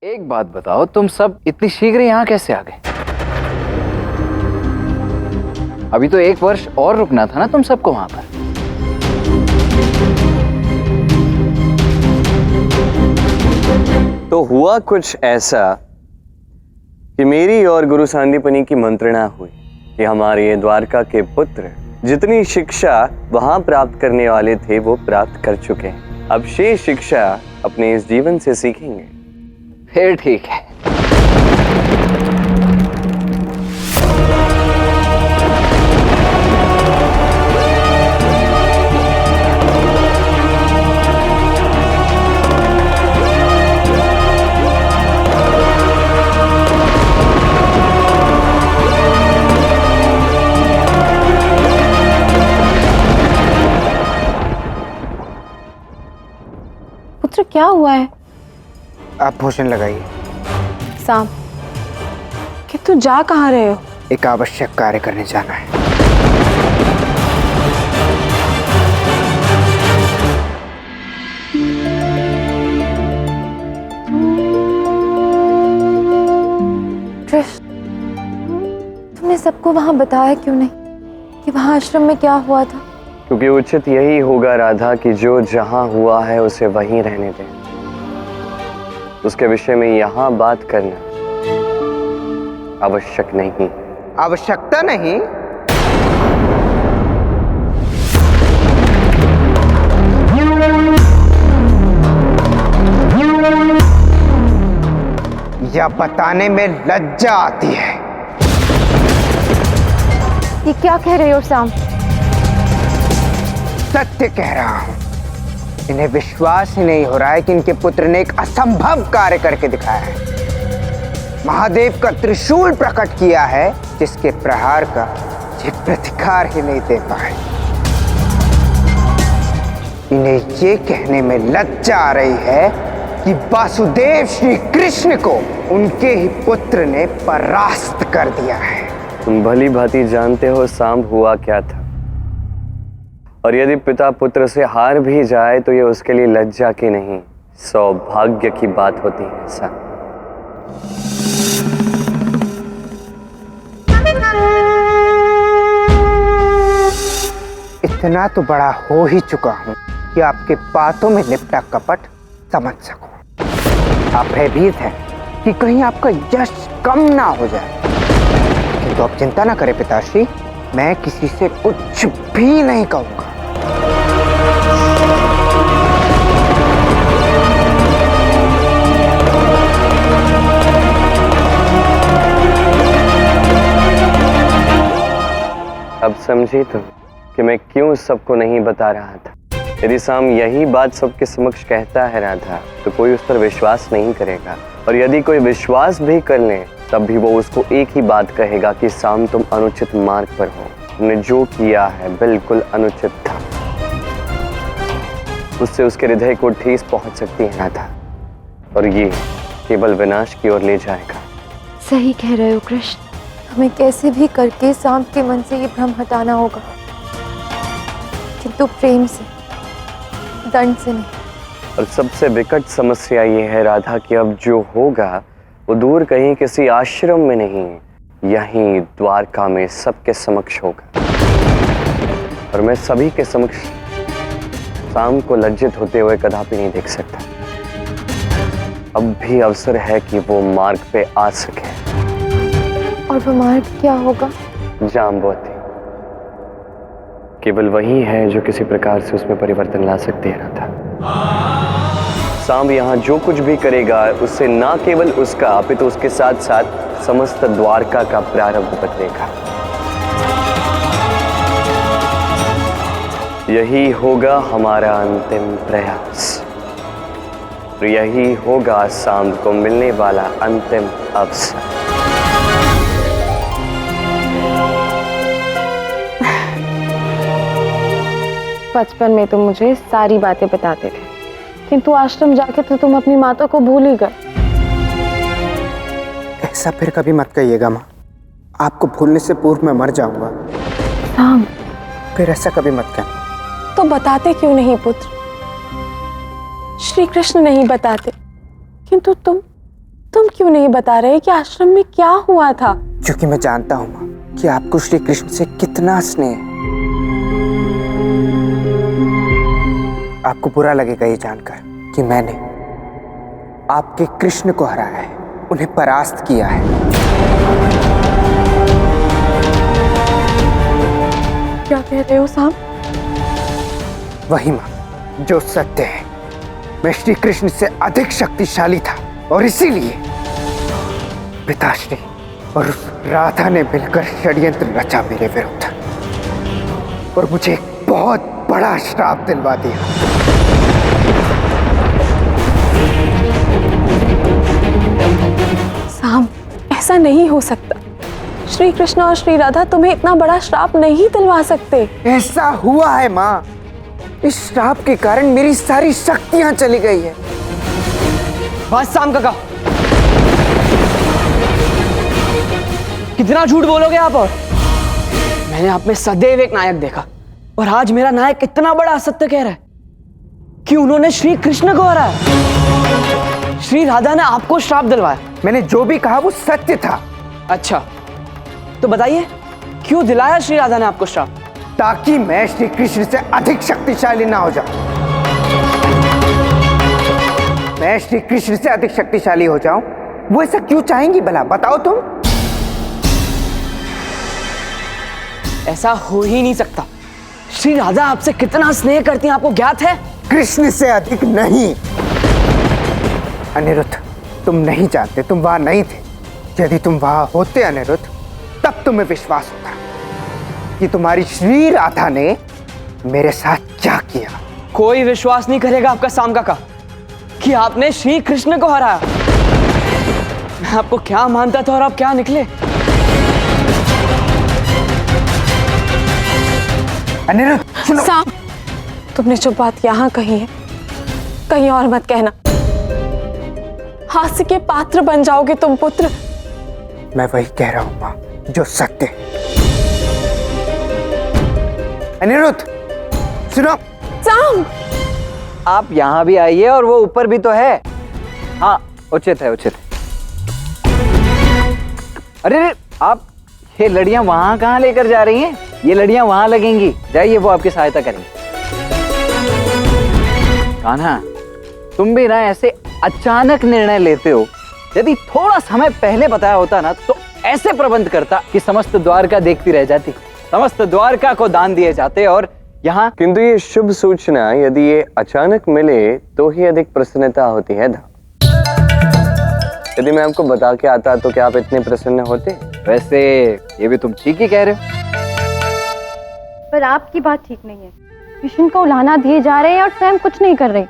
एक बात बताओ, तुम सब इतनी शीघ्र यहाँ कैसे आ गए? अभी तो 1 वर्ष और रुकना था ना तुम सबको वहां पर। तो हुआ कुछ ऐसा कि मेरी और गुरु सांदीपनी की मंत्रणा हुई कि हमारे द्वारका के पुत्र जितनी शिक्षा वहां प्राप्त करने वाले थे वो प्राप्त कर चुके हैं। अब शेष शिक्षा अपने इस जीवन से सीखेंगे। फिर ठीक है। पुत्र क्या हुआ है? आप भोजन लगाइए। साम, कि तू जा कहाँ रहे हो? एक आवश्यक कार्य करने जाना है। कृष्ण, तुमने सबको वहां बताया क्यों नहीं कि वहां आश्रम में क्या हुआ था? क्योंकि उचित यही होगा राधा कि जो जहां हुआ है उसे वहीं रहने दें। उसके विषय में यहां बात करना आवश्यक नहीं। आवश्यकता नहीं? यह बताने में लज्जा आती है। ये क्या कह रहे हो साम? सत्य कह रहा हूं। इन्हें विश्वास ही नहीं हो रहा है कि इनके पुत्र ने एक असंभव कार्य करके दिखाया है। महादेव का त्रिशूल प्रकट किया है जिसके प्रहार का ये प्रतिकार ही नहीं दे पाए। इन्हें ये कहने में लज्जा आ रही है कि वासुदेव श्री कृष्ण को उनके ही पुत्र ने परास्त कर दिया है। तुम भली भांति जानते हो सांब हुआ क्या था, और यदि पिता पुत्र से हार भी जाए तो ये उसके लिए लज्जा की नहीं सौभाग्य की बात होती है। ऐसा इतना तो बड़ा हो ही चुका हूं कि आपके बातों में लिपटा कपट समझ सकूं। आप भयभीत हैं कि कहीं आपका यश कम ना हो जाए, किंतु आप चिंता ना करें पिताश्री, मैं किसी से कुछ भी नहीं कहूंगा। अब समझी तुम कि मैं क्यों सबको नहीं बता रहा था। यदि साम यही बात सबके समक्ष कहता है राधा, तो कोई उस पर विश्वास नहीं करेगा, और यदि कोई विश्वास भी कर ले तब भी वो उसको एक ही बात कहेगा कि साम तुम अनुचित मार्ग पर हो, तुमने जो किया है बिल्कुल अनुचित था। उससे उसके हृदय को ठेस पहुंच सकती है राधा, और ये केवल विनाश की ओर ले जाएगा। सही कह रहे हो कृष्ण, हमें कैसे भी करके सांप के मन से ये भ्रम हटाना होगा, किंतु प्रेम से, दंड से नहीं। और सबसे विकट समस्या ये है राधा कि अब जो होगा वो दूर कहीं किसी आश्रम में नहीं, यहीं द्वारका में सबके समक्ष होगा, और मैं सभी के समक्ष शाम को लज्जित होते हुए कदापि नहीं देख सकता। अब भी अवसर है कि वो मार्ग पे आ सके। और वो मार्ग क्या होगा? जाम्बवती केवल वही है जो किसी प्रकार से उसमें परिवर्तन ला सकती है राधा। सांब यहाँ जो कुछ भी करेगा उससे ना केवल उसका अपितु उसके साथ साथ समस्त द्वारका का प्रारंभ बदलेगा। यही होगा हमारा अंतिम प्रयास, यही होगा सांब को मिलने वाला अंतिम अवसर। बचपन में तुम मुझे सारी बातें बताते थे, किंतु आश्रम जाके तो तुम अपनी माता को भूल ही गए। ऐसा फिर कभी मत कहिएगा माँ, आपको भूलने से पूर्व मैं मर जाऊंगा। राम, फिर ऐसा कभी मत कहना। तो बताते क्यों नहीं पुत्र? श्री कृष्ण नहीं बताते, किंतु तुम क्यों नहीं बता रहे कि आश्रम में क्या हुआ था? क्योंकि मैं जानता हूँ माँ कि आपको श्री कृष्ण से कितना स्नेह है। आपको बुरा लगेगा ये जानकर कि मैंने आपके कृष्ण को हराया है, उन्हें परास्त किया है। क्या कह रहे हो साहब? वही माँ जो सत्य है। मैं श्री कृष्ण से अधिक शक्तिशाली था और इसीलिए पिताश्री और उस राधा ने मिलकर षड्यंत्र रचा मेरे विरुद्ध और मुझे एक बहुत बड़ा श्राप दिलवा दिया। साहब, ऐसा नहीं हो सकता। श्री कृष्ण और श्री राधा तुम्हें इतना बड़ा श्राप नहीं दिलवा सकते। ऐसा हुआ है माँ। इस श्राप के कारण मेरी सारी शक्तियां चली गई है। बस शाम काका, कितना झूठ बोलोगे आप? और मैंने आप में सदैव एक नायक देखा और आज मेरा नायक इतना बड़ा असत्य कह रहा है कि उन्होंने श्री कृष्ण को हराया। श्री राधा ने आपको श्राप दिलवाया। मैंने जो भी कहा वो सत्य था। अच्छा, तो बताइए क्यों दिलाया श्री राधा ने आपको श्राप? ताकि मैं श्री कृष्ण से अधिक शक्तिशाली ना हो जाऊं। मैं श्री कृष्ण से अधिक शक्तिशाली हो जाऊं, वो ऐसा क्यों चाहेंगी भला? बताओ तुम। ऐसा हो ही नहीं सकता। श्री राधा आपसे कितना स्नेह करती हैं आपको ज्ञात है? कृष्ण से अधिक नहीं। अनिरुद्ध, तुम नहीं जानते, तुम वहां नहीं थे। यदि तुम वहां होते अनिरुद्ध, तब तुम्हें विश्वास होता कि तुम्हारी श्री राधा ने मेरे साथ क्या किया। कोई विश्वास नहीं करेगा आपका शाम काका कि आपने श्री कृष्ण को हराया। मैं आपको क्या मानता था और आप क्या निकले। अनिरुद्ध सुनो। साहब, तुमने जो बात यहाँ कही है कहीं और मत कहना। हास्य के पात्र बन जाओगे तुम पुत्र। मैं वही कह रहा हूं मां जो सत्य है। अनिरुद्ध सुनो। साहब, आप यहाँ भी आइए और वो ऊपर भी तो है। हाँ, उचित है, उचित है। अरे आप ये लड़ियां वहां कहाँ लेकर जा रही हैं? ये लड़ियां वहां लगेंगी। जाइए, वो आपकी सहायता करेंगे। कान्हा, तुम भी ना ऐसे अचानक निर्णय लेते हो। यदि थोड़ा समय पहले बताया होता ना तो ऐसे प्रबंध करता कि समस्त द्वारका देखती रह जाती, समस्त द्वारका को दान दिए जाते। और यहाँ किंतु ये शुभ सूचना यदि ये अचानक मिले तो ही अधिक प्रसन्नता होती है धाम। यदि मैं आपको बता के आता तो क्या आप इतने प्रसन्न होते? वैसे ये भी तुम ठीक ही कह रहे हो। पर आपकी बात ठीक नहीं है। कृष्ण को उलाहना दिए जा रहे हैं और स्वयं कुछ नहीं कर रहे।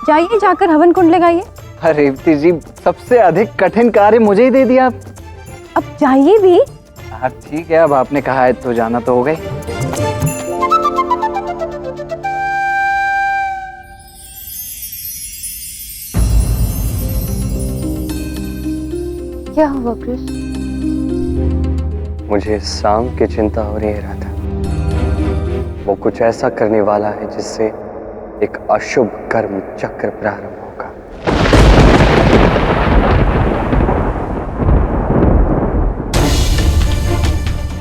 जाइए, जाकर हवन कुंड लगाइए। अरे रेवती जी, सबसे अधिक कठिन कार्य मुझे ही दे दिया आप। अब जाइए भी। हाँ ठीक है, अब आपने कहा है तो जाना तो हो गई। क्या हुआ कृष्ण? मुझे शाम की चिंता हो रही है राधा। वो कुछ ऐसा करने वाला है जिससे एक अशुभ कर्म चक्र प्रारंभ होगा।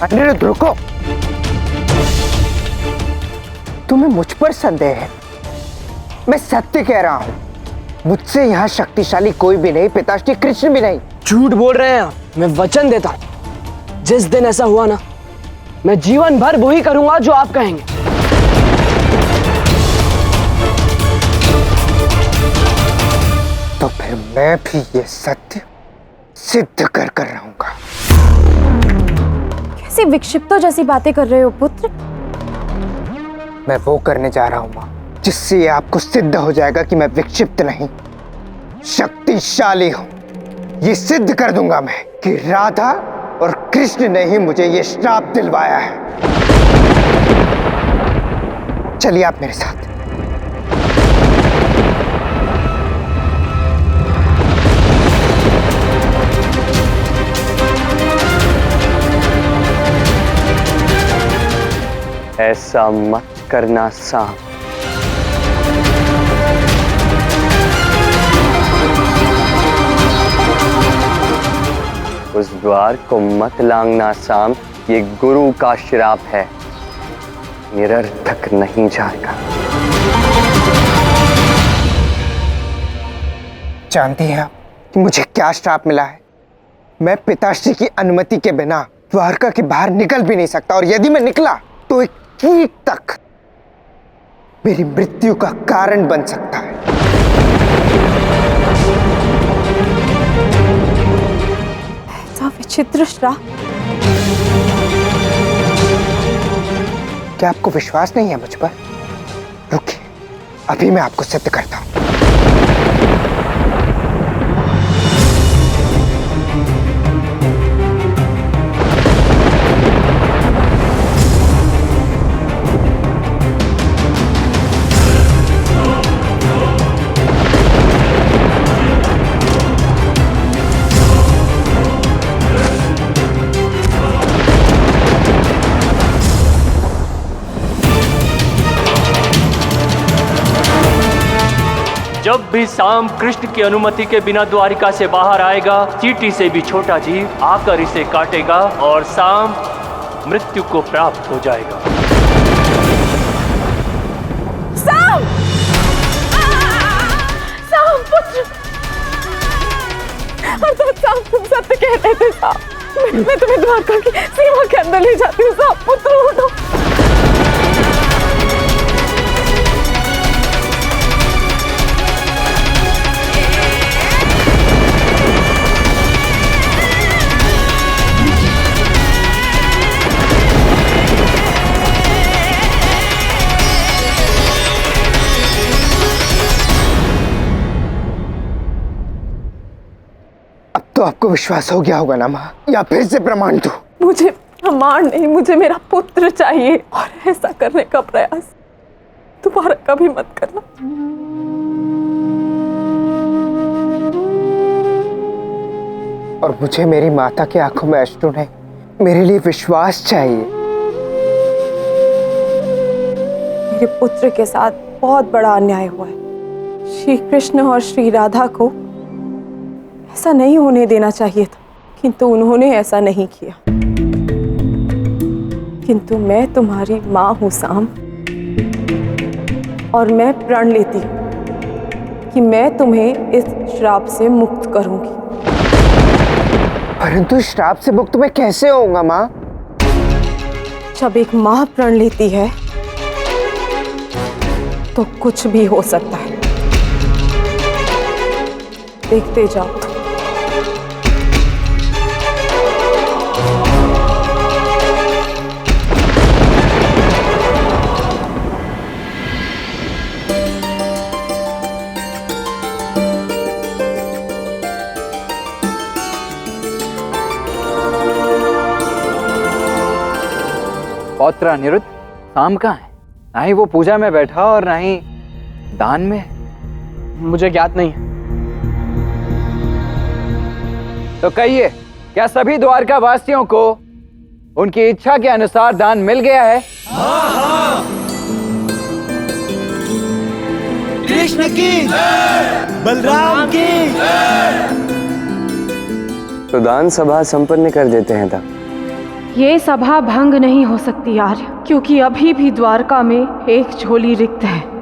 अनिरुद्ध रुको। तुम्हें मुझ पर संदेह है? मैं सत्य कह रहा हूं। मुझसे यहाँ शक्तिशाली कोई भी नहीं, पिताश्री कृष्ण भी नहीं। झूठ बोल रहे हैं आप। मैं वचन देता हूं जिस दिन ऐसा हुआ ना, मैं जीवन भर वही करूंगा जो आप कहेंगे। तो फिर मैं भी ये सत्य सिद्ध कर रहूंगा। कैसी विक्षिप्तों जैसी बातें कर रहे हो पुत्र? मैं वो करने जा रहा हूं मां, जिससे ये आपको सिद्ध हो जाएगा कि मैं विक्षिप्त नहीं, शक्तिशाली हूं। ये सिद्ध कर दूंगा मैं कि राधा और कृष्ण ने ही मुझे ये श्राप दिलवाया है। चलिए आप मेरे साथ। ऐसा मत करना शाम। उस द्वार को मत लांघना साम, ये गुरु का श्राप है, निरर्थक नहीं जाएगा। जानती हैं आप कि मुझे क्या श्राप मिला है? मैं पिताश्री की अनुमति के बिना द्वारका के बाहर निकल भी नहीं सकता, और यदि मैं निकला तो एक कीट तक मेरी मृत्यु का कारण बन सकता है। ऐसा विचित्र श्राप। क्या आपको विश्वास नहीं है मुझ पर? रुकिए, अभी मैं आपको सिद्ध करता हूं। जब भी साम कृष्ण की अनुमति के बिना द्वारिका से बाहर आएगा, चींटी से भी छोटा जीव आकर इसे काटेगा और साम मृत्यु को प्राप्त हो जाएगा। साम! साम पुत्र! साम, तुम सत्य कह रहे थे साम। मैं तुम्हें द्वारका की सीमा के अंदर ले जाती हूँ। साम पुत्र, उठो। तो आपको विश्वास हो गया होगा ना माँ, या फिर से प्रमाण दूं? मुझे प्रमाण नहीं, मुझे मेरा पुत्र चाहिए, और ऐसा करने का प्रयास दोबारा कभी मत करना। और मुझे मेरी माता की आंखों में अश्रु नहीं, मेरे लिए विश्वास चाहिए। मेरे पुत्र के साथ बहुत बड़ा अन्याय हुआ है। श्री कृष्ण और श्री राधा को ऐसा नहीं होने देना चाहिए था, किंतु उन्होंने ऐसा नहीं किया। किंतु मैं तुम्हारी माँ हूं साम, और मैं प्रण लेती हूं कि मैं तुम्हें इस श्राप से मुक्त करूंगी। परंतु श्राप से मुक्त मैं कैसे होऊंगा माँ? जब एक माँ प्रण लेती है तो कुछ भी हो सकता है। देखते जाओ तुम। पौत्र अनिरुद्ध, साम कहाँ है? ना ही वो पूजा में बैठा और ना ही दान में। मुझे ज्ञात नहीं है। तो कहिए, क्या सभी द्वारका वासियों को उनकी इच्छा के अनुसार दान मिल गया है? कृष्ण की बलराम की। तो दान सभा संपन्न कर देते हैं तब। ये सभा भंग नहीं हो सकती आर्य, क्योंकि अभी भी द्वारका में एक झोली रिक्त है।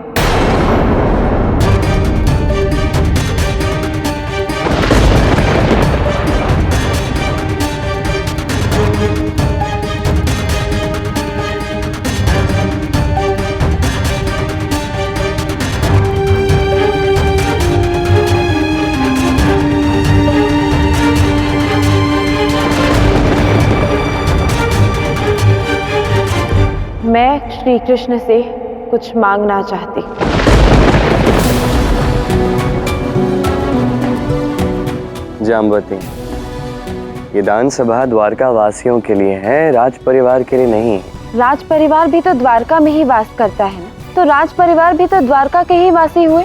मैं श्री कृष्ण से कुछ मांगना चाहती। जाम्बवती, ये दान सभा द्वारका वासियों के लिए है, राज परिवार के लिए नहीं। राज परिवार भी तो द्वारका में ही वास करता है ना, तो राज परिवार भी तो द्वारका के ही वासी हुए।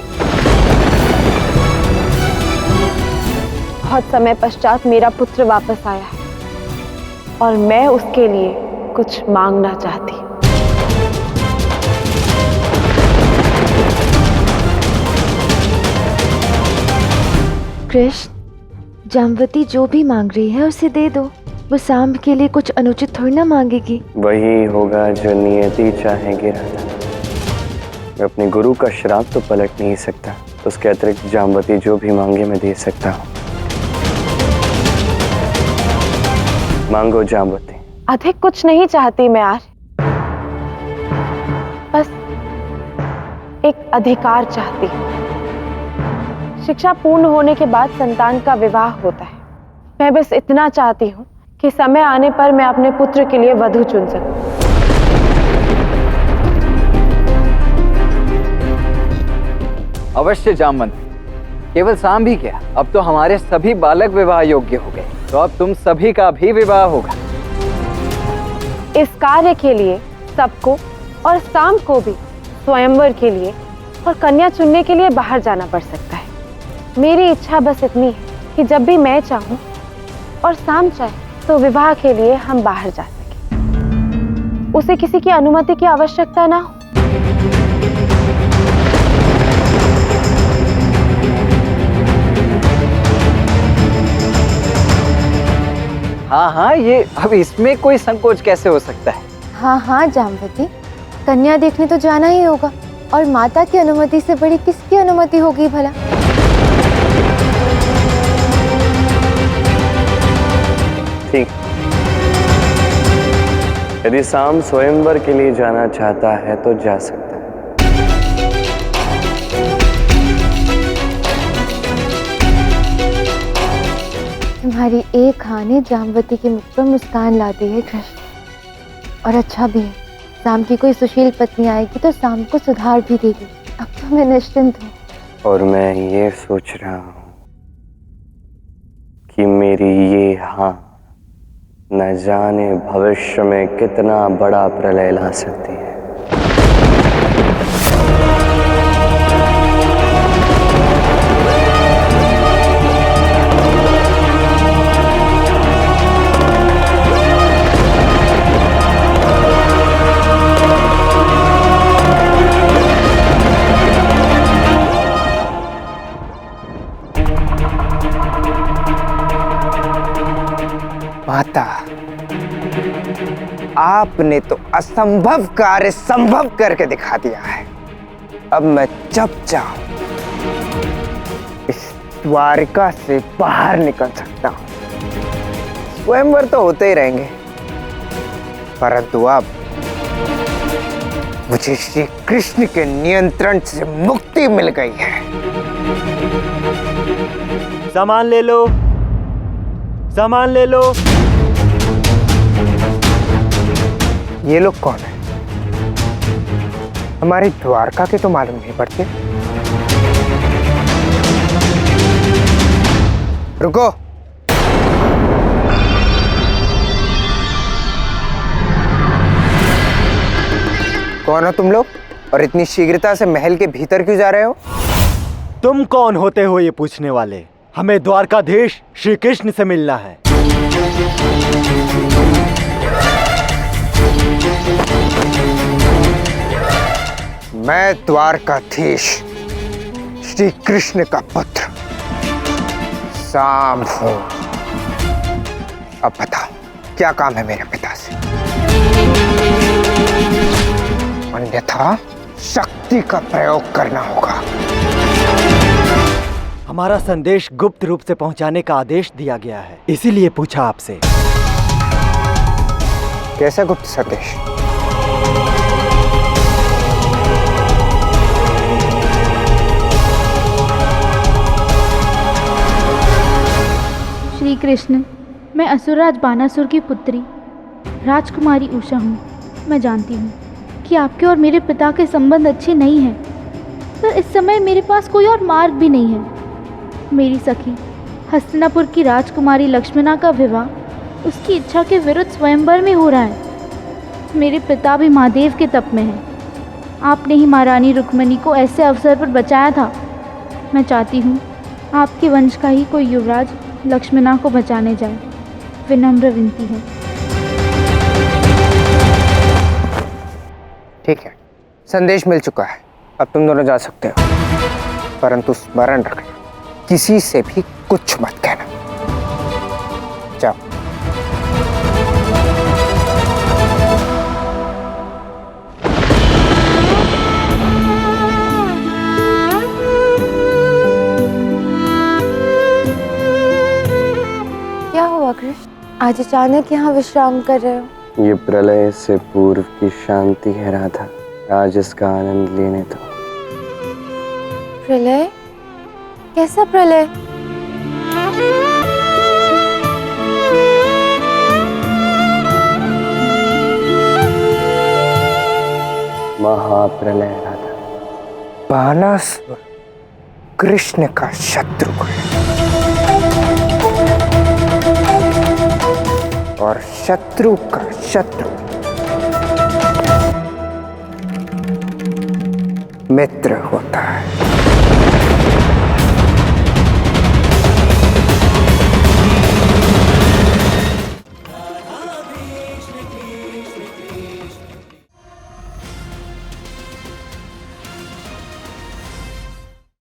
बहुत समय पश्चात मेरा पुत्र वापस आया है और मैं उसके लिए कुछ मांगना चाहती। कृष्ण, जामवती जो भी मांग रही है उसे दे दो। वो सांब के लिए कुछ अनुचित थोड़ी ना मांगेगी। वही होगा जो नियति चाहेगी राधा। मैं अपने गुरु का श्राप तो पलट नहीं सकता, उसके अतिरिक्त जामवती जो भी मांगे मैं दे सकता हूँ। मांगो जामवती। अधिक कुछ नहीं चाहती मैं आज, बस एक अधिकार चाहती हूँ। शिक्षा पूर्ण होने के बाद संतान का विवाह होता है। मैं बस इतना चाहती हूँ कि समय आने पर मैं अपने पुत्र के लिए वधू चुन सकूं। अवश्य जामवंती, केवल सांब ही क्या, अब तो हमारे सभी बालक विवाह योग्य हो गए, तो अब तुम सभी का भी विवाह होगा। इस कार्य के लिए सबको और सांब को भी स्वयंवर के लिए और कन्या चुनने के लिए बाहर जाना पड़ सकता है। मेरी इच्छा बस इतनी है कि जब भी मैं चाहूं और सांब चाहे तो विवाह के लिए हम बाहर जा सकें। उसे किसी की अनुमति की आवश्यकता ना हो। हाँ हाँ, ये अब इसमें कोई संकोच कैसे हो सकता है। हाँ हाँ जामवती, कन्या देखने तो जाना ही होगा, और माता की अनुमति से बड़ी किसकी अनुमति होगी भला। ठीक, यदि सांब स्वयंवर के लिए जाना चाहता है तो जा सकता है। तुम्हारी एक हाँ ने जामवती के मुख पर मुस्कान ला दी है कृष्ण, और अच्छा भी है। सांब की कोई सुशील पत्नी आएगी तो सांब को सुधार भी देगी। अब तो मैं निश्चिंत हूँ। और मैं ये सोच रहा हूँ कि मेरी ये हाँ न जाने भविष्य में कितना बड़ा प्रलय ला सकती है। माता, आपने तो असंभव कार्य संभव करके दिखा दिया है। अब मैं जब चाहूं इस द्वारिका से बाहर निकल सकता हूं। स्वयंवर तो होते ही रहेंगे, परंतु अब मुझे श्री कृष्ण के नियंत्रण से मुक्ति मिल गई है। सामान ले लो, सामान ले लो। ये लोग कौन है? हमारी द्वारका के तो मालूम नहीं पड़ते। रुको, कौन हो तुम लोग, और इतनी शीघ्रता से महल के भीतर क्यों जा रहे हो? तुम कौन होते हो ये पूछने वाले? हमें द्वारकाधीश श्री कृष्ण से मिलना है। मैं द्वारकाधीश श्री कृष्ण का पुत्र सांब हूं। अब बताओ क्या काम है मेरे पिता से, अन्यथा शक्ति का प्रयोग करना होगा। हमारा संदेश गुप्त रूप से पहुंचाने का आदेश दिया गया है, इसीलिए पूछा आपसे। कैसा गुप्त संदेश? श्री कृष्ण, मैं असुरराज बानासुर की पुत्री राजकुमारी उषा हूँ। मैं जानती हूँ कि आपके और मेरे पिता के संबंध अच्छे नहीं हैं, पर इस समय मेरे पास कोई और मार्ग भी नहीं है। मेरी सखी हस्तिनापुर की राजकुमारी लक्ष्मणा का विवाह उसकी इच्छा के विरुद्ध स्वयंवर में हो रहा है। मेरे पिता भी महादेव के तप में हैं। आपने ही महारानी रुक्मिणी को ऐसे अवसर पर बचाया था। मैं चाहती हूँ आपके वंश का ही कोई युवराज लक्ष्मणा को बचाने जाए। विनम्र विनती है। ठीक है, संदेश मिल चुका है, अब तुम दोनों जा सकते हो, परंतु स्मरण रखना किसी से भी कुछ मत कहना। आज अचानक यहाँ विश्राम कर रहे हो? ये प्रलय से पूर्व की शांति है राधा, आज इसका आनंद लेने दो। प्रलय? कैसा प्रलय? महाप्रलय राधा। बानासुर कृष्ण का शत्रु है और शत्रु का शत्रु मित्र होता है।